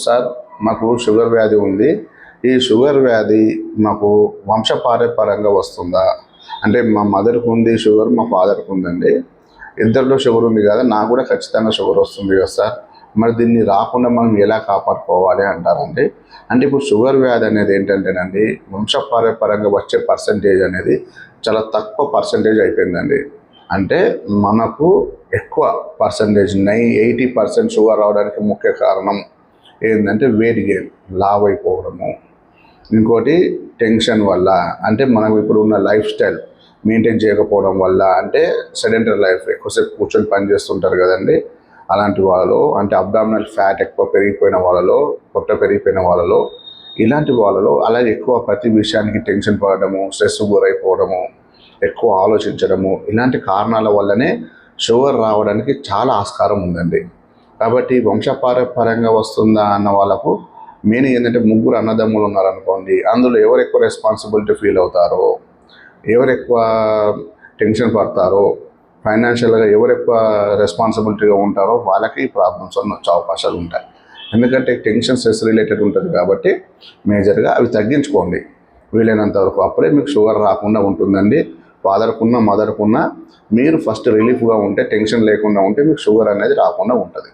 Sir మాకు sugar వ్యాధి ఉంది. ఈ షుగర్ వ్యాధి మాకు వంశపారంపర్యంగా వస్తుందా? అంటే మా మదర్కి ఉంది షుగర్, మా ఫాదర్కి ఉందండి. ఇద్దరిలో షుగర్ ఉంది కదా, నాకు కూడా ఖచ్చితంగా షుగర్ వస్తుంది కదా సార్. మరి దీన్ని రాకుండా మనం ఎలా కాపాడుకోవాలి అంటారండి. అంటే ఇప్పుడు షుగర్ వ్యాధి అనేది ఏంటంటేనండి, వంశపారంపర్యంగా వచ్చే పర్సంటేజ్ అనేది చాలా తక్కువ పర్సంటేజ్ అయిపోయిందండి. అంటే మనకు ఎక్కువ పర్సంటేజ్ 80% షుగర్ రావడానికి ముఖ్య కారణం ఏంటంటే వెయిట్ గెయిన్, లావ్ అయిపోవడము. ఇంకోటి టెన్షన్ వల్ల, అంటే మనం ఇప్పుడు ఉన్న లైఫ్ స్టైల్ మెయింటైన్ చేయకపోవడం వల్ల, అంటే సెడెంటరీ లైఫ్, ఎక్కువసేపు కూర్చొని పని చేస్తుంటారు కదండి, అలాంటి వాళ్ళలో, అంటే అబ్డామినల్ ఫ్యాట్ ఎక్కువ పెరిగిపోయిన వాళ్ళలో, పొట్ట పెరిగిపోయిన వాళ్ళలో, ఇలాంటి వాళ్ళలో, అలాగే ఎక్కువ ప్రతి విషయానికి టెన్షన్ పడడము, స్ట్రెస్ గురైపోవడము, ఎక్కువ ఆలోచించడము, ఇలాంటి కారణాల వల్లనే షుగర్ రావడానికి చాలా ఆస్కారం ఉందండి. కాబట్టి వంశపారంపర్యంగా వస్తుందా అన్న వాళ్ళకు మెయిన్ ఏంటంటే, ముగ్గురు అన్నదమ్ములు ఉన్నారనుకోండి, అందులో ఎవరు ఎక్కువ రెస్పాన్సిబిలిటీ ఫీల్ అవుతారో, ఎవరు ఎక్కువ టెన్షన్ పడతారో, ఫైనాన్షియల్గా ఎవరు ఎక్కువ రెస్పాన్సిబిలిటీగా ఉంటారో వాళ్ళకి ప్రాబ్లమ్స్ వచ్చే అవకాశాలు ఉంటాయి. ఎందుకంటే టెన్షన్ స్ట్రెస్ రిలేటెడ్ ఉంటుంది కాబట్టి మేజర్గా అవి తగ్గించుకోండి వీలైనంత వరకు. అప్పుడే మీకు షుగర్ రాకుండా ఉంటుందండి. ఫాదర్కున్న మదర్కున్న మీరు ఫస్ట్ రిలీఫ్గా ఉంటే, టెన్షన్ లేకుండా ఉంటే మీకు షుగర్ అనేది రాకుండా ఉంటుంది.